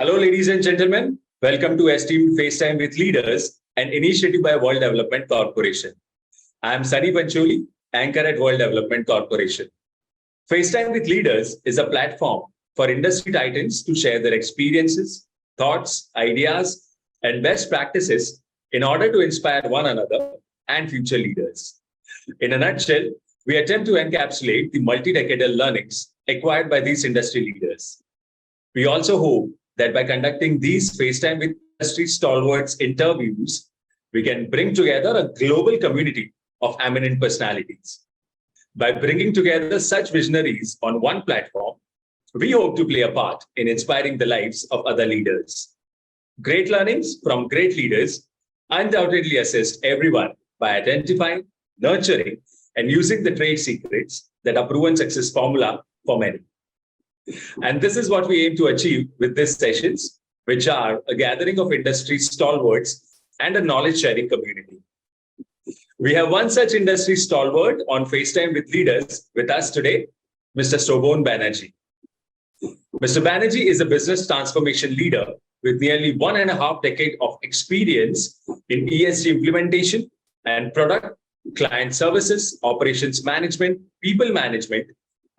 Hello, ladies and gentlemen. Welcome to Esteemed FaceTime with Leaders, an initiative by World Development Corporation. I am Sunny Pancholi, anchor at World Development Corporation. FaceTime with Leaders is a platform for industry titans to share their experiences, thoughts, ideas, and best practices in order to inspire one another and future leaders. In a nutshell, we attempt to encapsulate the multi-decadal learnings acquired by these industry leaders. We also hope that by conducting these FaceTime with industry stalwarts interviews, we can bring together a global community of eminent personalities. By bringing together such visionaries on one platform, we hope to play a part in inspiring the lives of other leaders. Great learnings from great leaders undoubtedly assist everyone by identifying, nurturing, and using the trade secrets that are proven success formula for many. And this is what we aim to achieve with these sessions, which are a gathering of industry stalwarts and a knowledge-sharing community. We have one such industry stalwart on FaceTime with Leaders with us today, Mr. Srobon Banerjee. Mr. Banerjee is a business transformation leader with nearly 1.5 decades of experience in ESG implementation and product, client services, operations management, people management,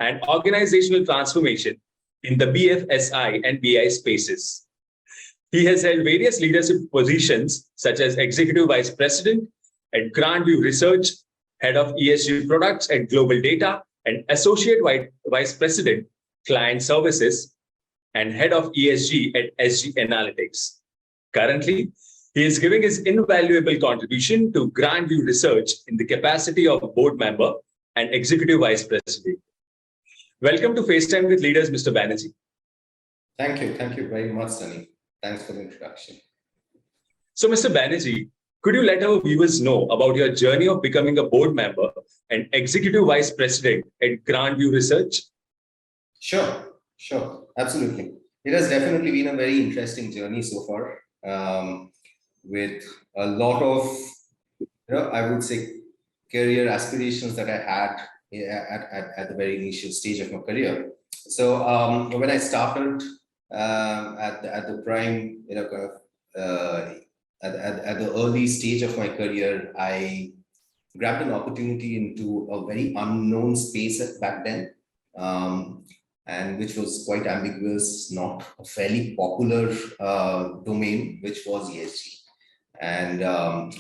and organizational transformation in the BFSI and BI spaces. He has held various leadership positions such as Executive Vice President at Grandview Research, Head of ESG Products at GlobalData, and Associate Vice President, Client Services, and Head of ESG at SG Analytics. Currently, he is giving his invaluable contribution to Grandview Research in the capacity of board member and Executive Vice President. Welcome to FaceTime with Leaders, Mr. Banerjee. Thank you. Thank you very much, Sunny. Thanks for the introduction. So, Mr. Banerjee, could you let our viewers know about your journey of becoming a board member and Executive Vice President at Grandview Research? Sure, absolutely. It has definitely been a very interesting journey so far, with a lot of, I would say, career aspirations that I had at the very initial stage of my career. So when I started at the prime, at the early stage of my career, I grabbed an opportunity into a very unknown space back then, and which was quite ambiguous, not a fairly popular domain, which was ESG. And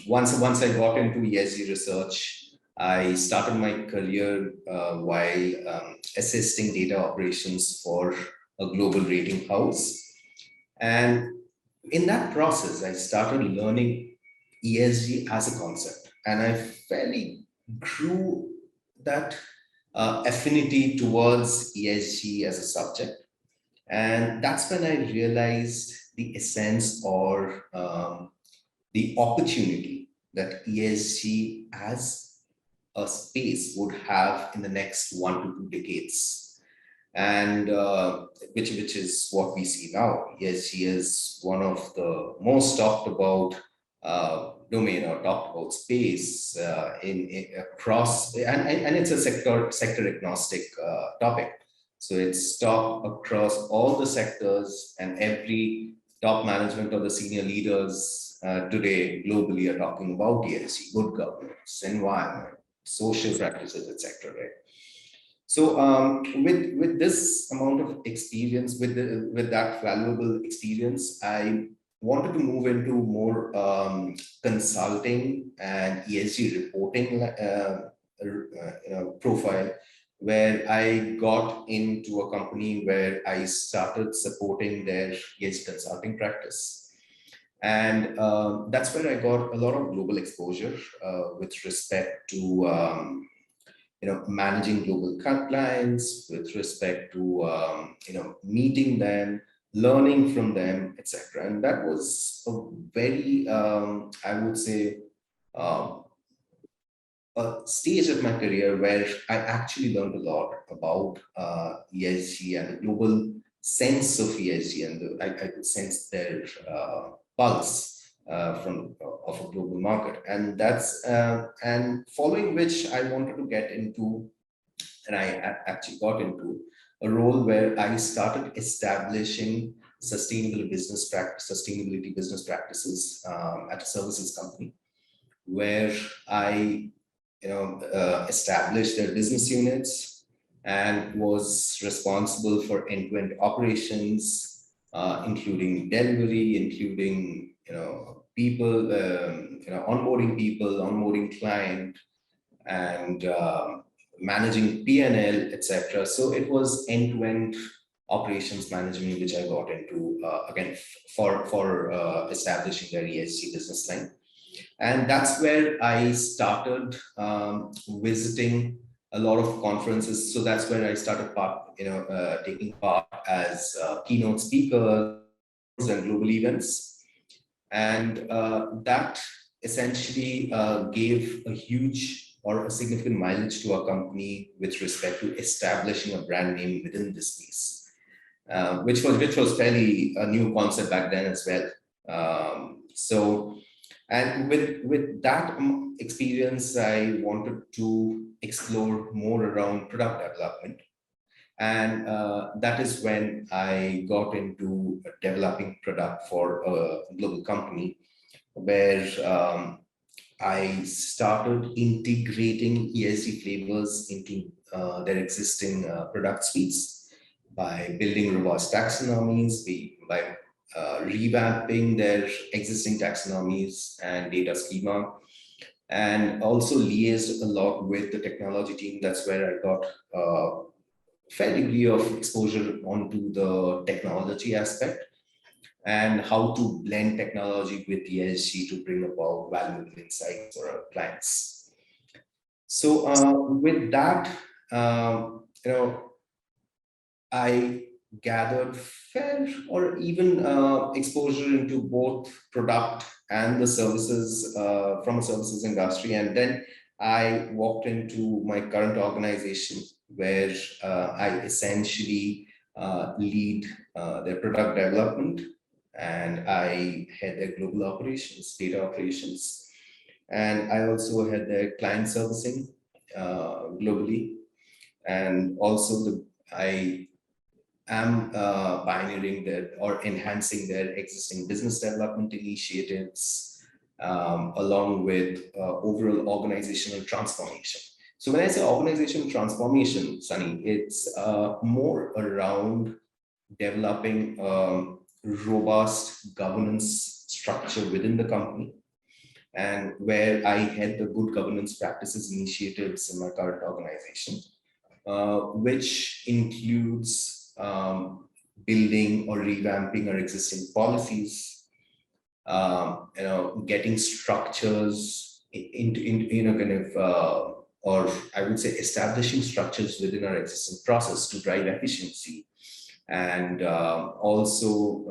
once I got into ESG research, I started my career while assisting data operations for a global rating house. And in that process, I started learning ESG as a concept. And I fairly grew that affinity towards ESG as a subject. And that's when I realized the essence or the opportunity that ESG as a space would have in the next 1 to 2 decades, and which is what we see now. ESG is one of the most talked about domain or talked about space in across, and it's a sector agnostic topic. So it's talked across all the sectors, and every top management of the senior leaders today globally are talking about ESG, good governance, environment, social practices, etc. Right? So with this amount of experience, with that valuable experience, I wanted to move into more consulting and ESG reporting profile, where I got into a company where I started supporting their ESG consulting practice. And that's where I got a lot of global exposure with respect to managing global clients, with respect to meeting them, learning from them, etc. And that was a very, I would say, a stage of my career where I actually learned a lot about ESG and the global sense of ESG, and I could sense their pulse of a global market. And that's and following which I wanted to get into, and I actually got into a role where I started establishing sustainability business practices at a services company, where I established their business units and was responsible for end-to-end operations, including delivery, including people, onboarding people, onboarding client, and managing P&L, etc. So it was end-to-end operations management, which I got into again for establishing their ESG business line. And that's where I started visiting a lot of conferences. So that's where I started taking part as keynote speakers and global events. And that essentially gave a huge or a significant mileage to our company with respect to establishing a brand name within this space, which was fairly a new concept back then as well. And with that experience, I wanted to explore more around product development. And that is when I got into developing product for a global company, where I started integrating ESG flavors into their existing product suites by building robust taxonomies, by revamping their existing taxonomies and data schema, and also liaised a lot with the technology team. That's where I got a fair degree of exposure onto the technology aspect and how to blend technology with ESG to bring about valuable insights for our clients. So with that, I gathered fair or even exposure into both product and the services from a services industry. And then I walked into my current organization, where I essentially lead their product development, and I head their global operations, data operations, and I also head their client servicing globally. And also I am pioneering or enhancing their existing business development initiatives, along with overall organizational transformation. So when I say organizational transformation, Sunny, it's more around developing robust governance structure within the company, and where I head the good governance practices initiatives in my current organization, which includes building or revamping our existing policies, getting structures or I would say establishing structures within our existing process to drive efficiency, and also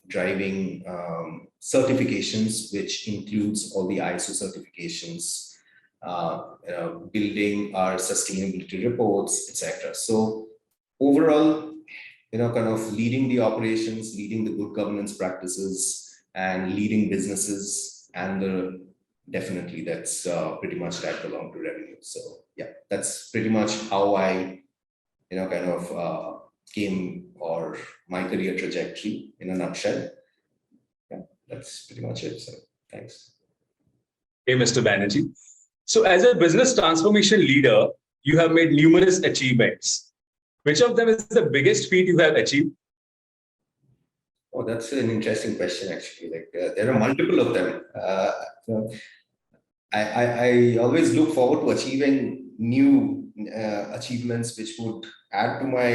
driving certifications, which includes all the ISO certifications, building our sustainability reports, etc. So overall, kind of leading the operations, leading the good governance practices, and leading businesses, and definitely that's pretty much tied along to revenue. So yeah, that's pretty much how I came, or my career trajectory in a nutshell. Yeah, that's pretty much it. So thanks. Hey, Mr. Banerjee. So as a business transformation leader, you have made numerous achievements. Which of them is the biggest feat you have achieved? Oh, that's an interesting question, actually. There are multiple of them. I always look forward to achieving new achievements which would add to my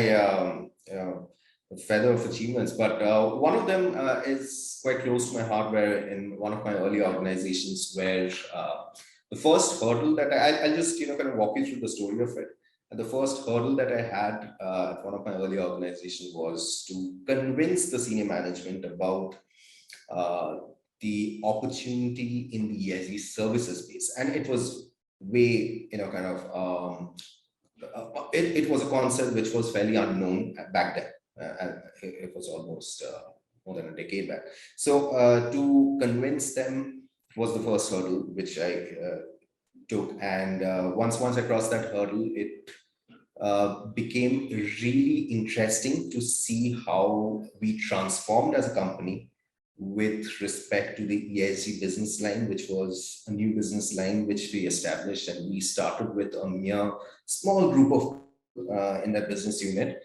feather of achievements. But one of them is quite close to my heart, where in one of my early organizations, where the first hurdle that I'll just kind of walk you through the story of it. And the first hurdle that I had at one of my early organizations was to convince the senior management about the opportunity in the ESG services space. And it was way, it was a concept which was fairly unknown back then. And it was almost more than a decade back. So to convince them was the first hurdle which I took. And once I crossed that hurdle, it became really interesting to see how we transformed as a company with respect to the ESG business line, which was a new business line which we established, and we started with a mere small group of in that business unit.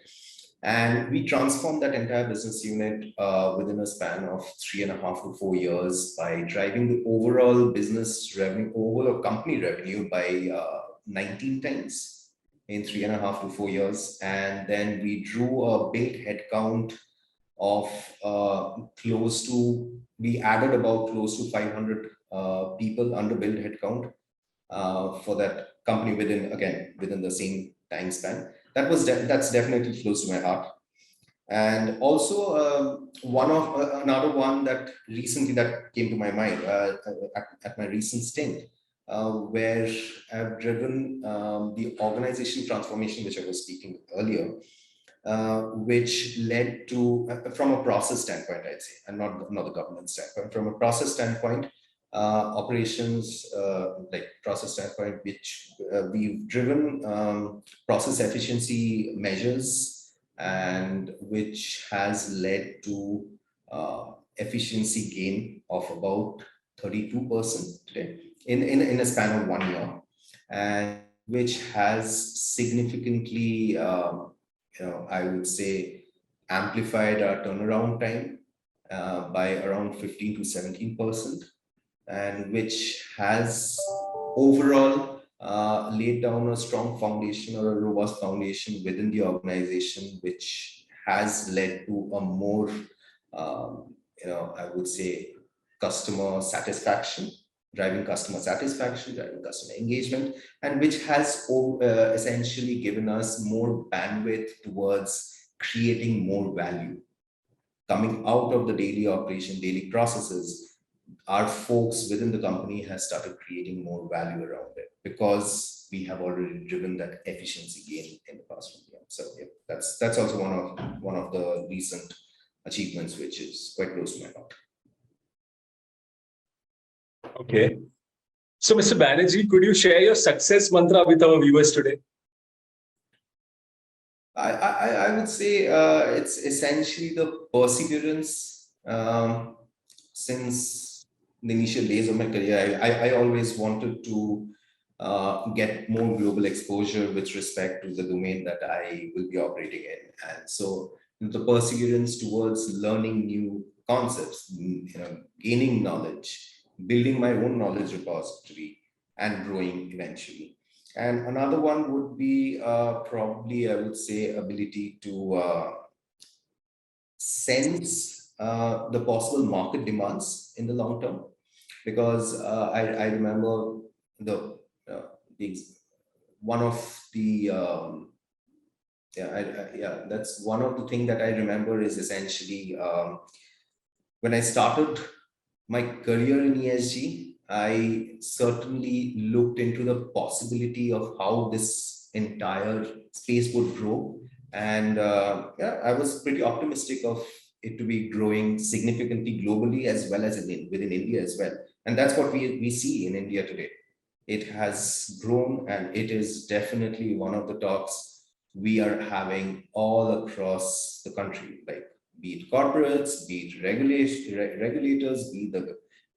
And we transformed that entire business unit within a span of 3.5 to 4 years by driving the overall business revenue, overall company revenue by 19 times in 3.5 to 4 years. And then we drew a big headcount of we added about close to 500 people under build headcount for that company within the same time span. That's definitely close to my heart. And also another one that recently that came to my mind at my recent stint, where I've driven the organization transformation, which I was speaking earlier, which led to, from a process standpoint, I'd say, and not the governance standpoint, from a process standpoint, operations, like process standpoint, which we've driven process efficiency measures, and which has led to efficiency gain of about 32% today in a span of 1 year, and which has significantly, I would say, amplified our turnaround time by around 15 to 17%, and which has overall laid down a strong foundation or a robust foundation within the organization, which has led to a more, I would say, customer satisfaction, driving customer engagement, and which has essentially given us more bandwidth towards creating more value. Coming out of the daily operation, daily processes, our folks within the company has started creating more value around it because we have already driven that efficiency gain in the past 1 year. So yeah, that's also one of the recent achievements, which is quite close to my heart. Okay. So, Mr. Banerjee, could you share your success mantra with our viewers today? I would say it's essentially the perseverance. Since the initial days of my career, I always wanted to get more global exposure with respect to the domain that I will be operating in. And so the perseverance towards learning new concepts, gaining knowledge, building my own knowledge repository, and growing eventually. And another one would be probably, I would say, ability to sense the possible market demands in the long term, because I remember one of the that's one of the things that I remember is essentially when I started my career in ESG, I certainly looked into the possibility of how this entire space would grow. And I was pretty optimistic of it to be growing significantly globally as well as within India as well. And that's what we see in India today. It has grown, and it is definitely one of the talks we are having all across the country, like be it corporates, be it regulators, be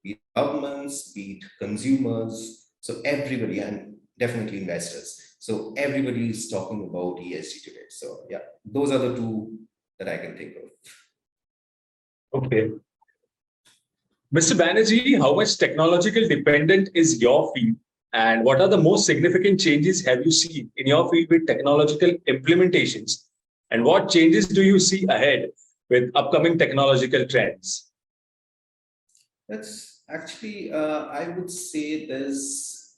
it governments, be it consumers. So everybody, and definitely investors. So everybody is talking about ESG today. So yeah, those are the two that I can think of. Okay. Mr. Banerjee, how much technological dependent is your field? And what are the most significant changes have you seen in your field with technological implementations? And what changes do you see ahead with upcoming technological trends? That's actually, I would say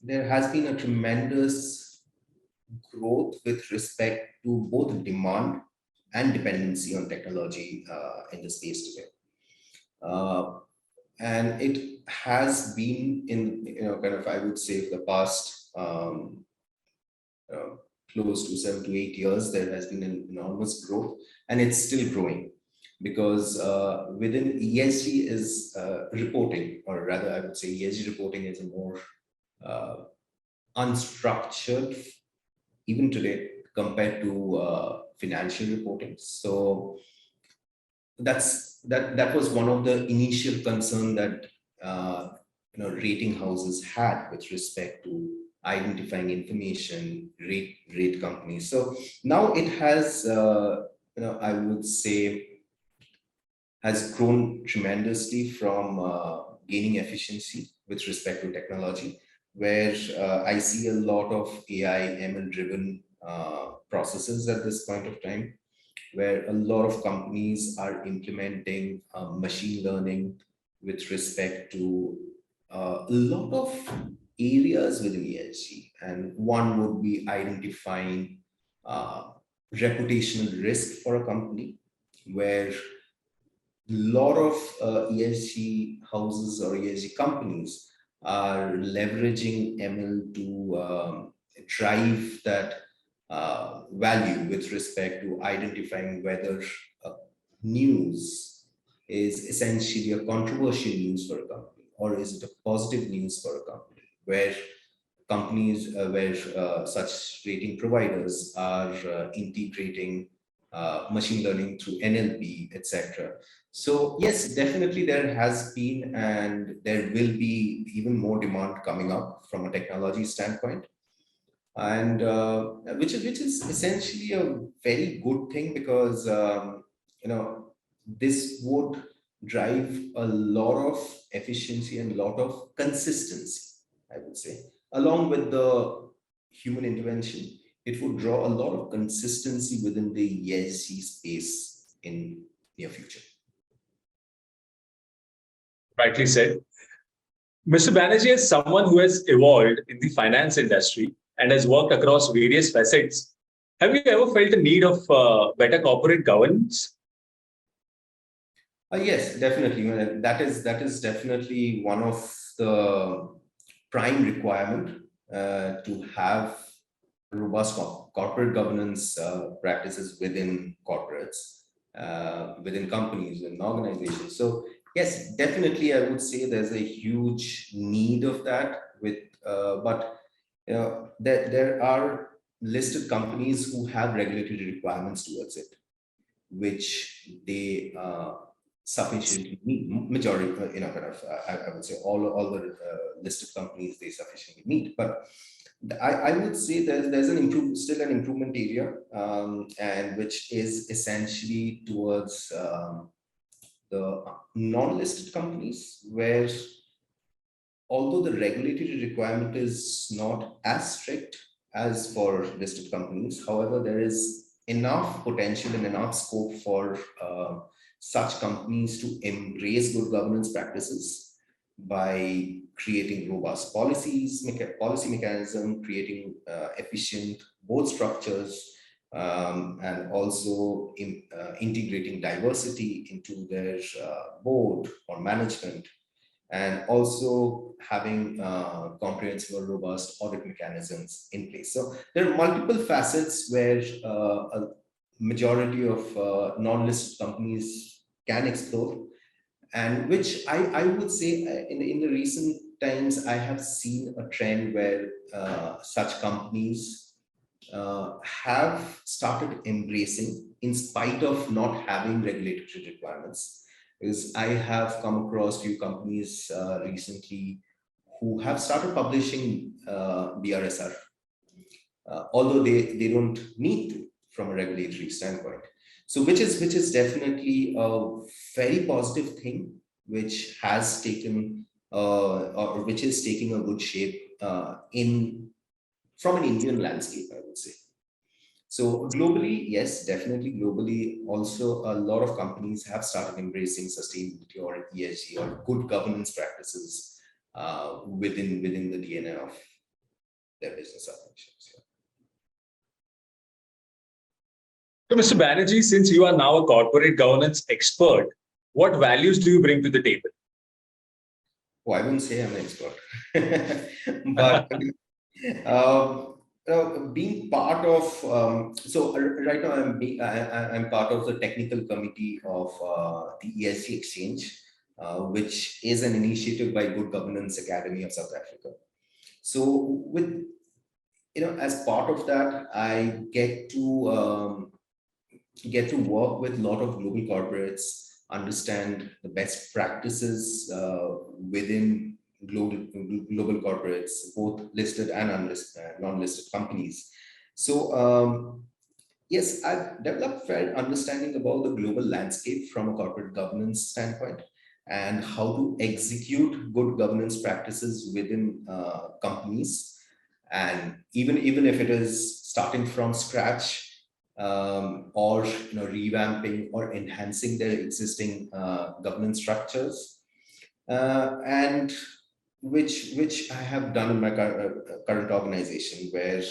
there has been a tremendous growth with respect to both demand and dependency on technology in the space today. And it has been in, I would say, for the past close to 7 to 8 years, there has been an enormous growth, and it's still growing because within ESG is reporting, or rather, I would say ESG reporting is a more unstructured, even today, compared to financial reporting. So that was one of the initial concern that rating houses had with respect to identifying information, rate companies. So now it has, I would say, has grown tremendously from gaining efficiency with respect to technology, where I see a lot of AI, ML driven processes at this point of time, where a lot of companies are implementing machine learning with respect to a lot of areas within ESG. And one would be identifying reputational risk for a company, where a lot of ESG houses or ESG companies are leveraging ML to drive that value with respect to identifying whether news is essentially a controversial news for a company, or is it a positive news for a company, where companies where such rating providers are integrating machine learning through NLP, etc. So yes, definitely there has been, and there will be even more demand coming up from a technology standpoint, and which is essentially a very good thing, because this would drive a lot of efficiency and a lot of consistency, I would say, along with the human intervention. It would draw a lot of consistency within the ESG space in near future. Rightly said. Mr. Banerjee, as someone who has evolved in the finance industry and has worked across various facets, have you ever felt the need of better corporate governance? Yes, definitely. That is definitely one of the prime requirement to have robust corporate governance practices within corporates, within companies and organizations. So yes, definitely, I would say there's a huge need of that. But there are listed companies who have regulatory requirements towards it, which they sufficiently meet. Majority, I would say all the listed companies, they sufficiently meet. But I would say there's still an improvement area, and which is essentially towards the non-listed companies, where although the regulatory requirement is not as strict as for listed companies, however, there is enough potential and enough scope for such companies to embrace good governance practices by creating robust policy mechanism, creating efficient board structures, and also integrating diversity into their board or management, and also having comprehensive or robust audit mechanisms in place. So there are multiple facets where a majority of non-listed companies can explore, and which I would say in the recent times, I have seen a trend where such companies have started embracing, in spite of not having regulatory requirements. Because I have come across few companies recently who have started publishing BRSR, although they don't need to from a regulatory standpoint. So which is definitely a very positive thing, which has taken or which is taking a good shape from an Indian landscape, I would say. So globally, yes, definitely globally, also a lot of companies have started embracing sustainability or ESG or good governance practices within the DNA of their business operations. So, Mr. Banerjee, since you are now a corporate governance expert, what values do you bring to the table? Oh, I wouldn't say I'm an expert, but being part of right now I'm part of the technical committee of the ESG Exchange, which is an initiative by Good Governance Academy of South Africa. So with as part of that, I get to work with a lot of global corporates, understand the best practices within global corporates, both listed and non-listed companies. So yes, I've developed fair understanding about the global landscape from a corporate governance standpoint and how to execute good governance practices within companies. And even if it is starting from scratch, or revamping or enhancing their existing governance structures, and which I have done in my current organization, where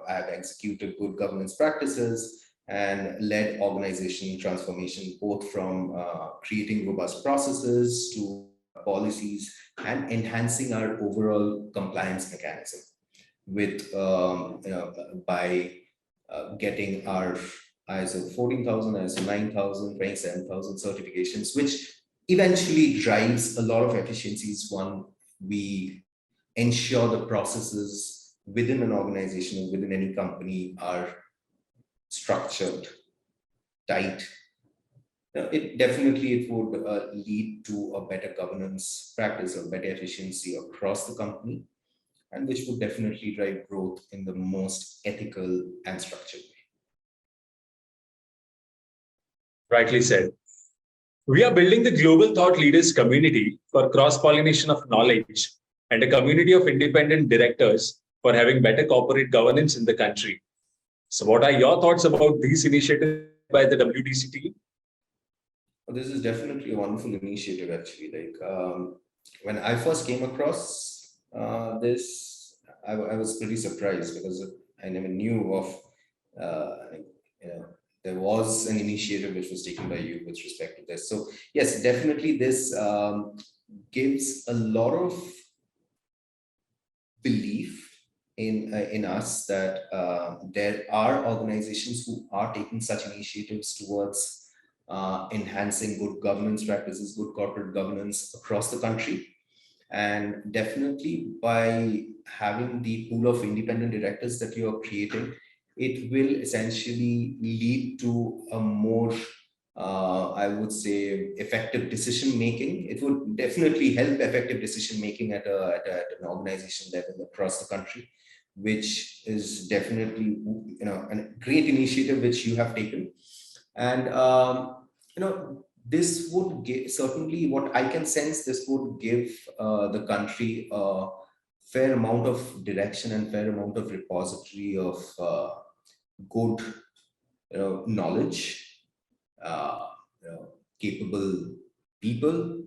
I have executed good governance practices and led organization transformation, both from creating robust processes to policies and enhancing our overall compliance mechanism with by getting our ISO 14,000, ISO 9,000, 27,000 certifications, which eventually drives a lot of efficiencies. One, we ensure the processes within an organization or within any company are structured, tight. It would lead to a better governance practice or better efficiency across the company, and which would definitely drive growth in the most ethical and structured way. Rightly said. We are building the global thought leaders community for cross-pollination of knowledge and a community of independent directors for having better corporate governance in the country. So what are your thoughts about these initiatives by the WDC team? This is definitely a wonderful initiative, actually. When I first came across this, I was pretty surprised because I never knew of, there was an initiative which was taken by you with respect to this. So yes, definitely this gives a lot of belief in us that there are organizations who are taking such initiatives towards enhancing good governance practices, good corporate governance across the country. And definitely by having the pool of independent directors that you are creating, it will essentially lead to a more, I would say, effective decision making. It would definitely help effective decision making at an organization level across the country, which is definitely a great initiative which you have taken. And this would give, certainly what I can sense, this would give the country a fair amount of direction and fair amount of repository of good knowledge, capable people,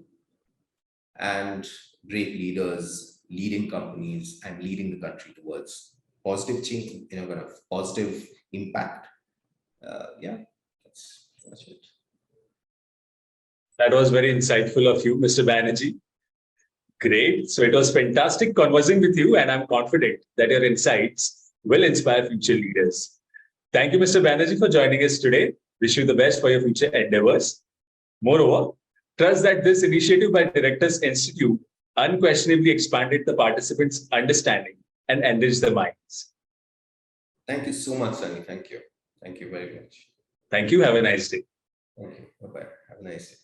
and great leaders leading companies and leading the country towards positive change, kind of positive impact. Yeah, that's it. That was very insightful of you, Mr. Banerjee. Great. So it was fantastic conversing with you, and I'm confident that your insights will inspire future leaders. Thank you, Mr. Banerjee, for joining us today. Wish you the best for your future endeavors. Moreover, trust that this initiative by Directors Institute unquestionably expanded the participants' understanding and enriched their minds. Thank you so much, Sunny. Thank you. Thank you very much. Thank you. Have a nice day. Thank you. Bye-bye. Have a nice day.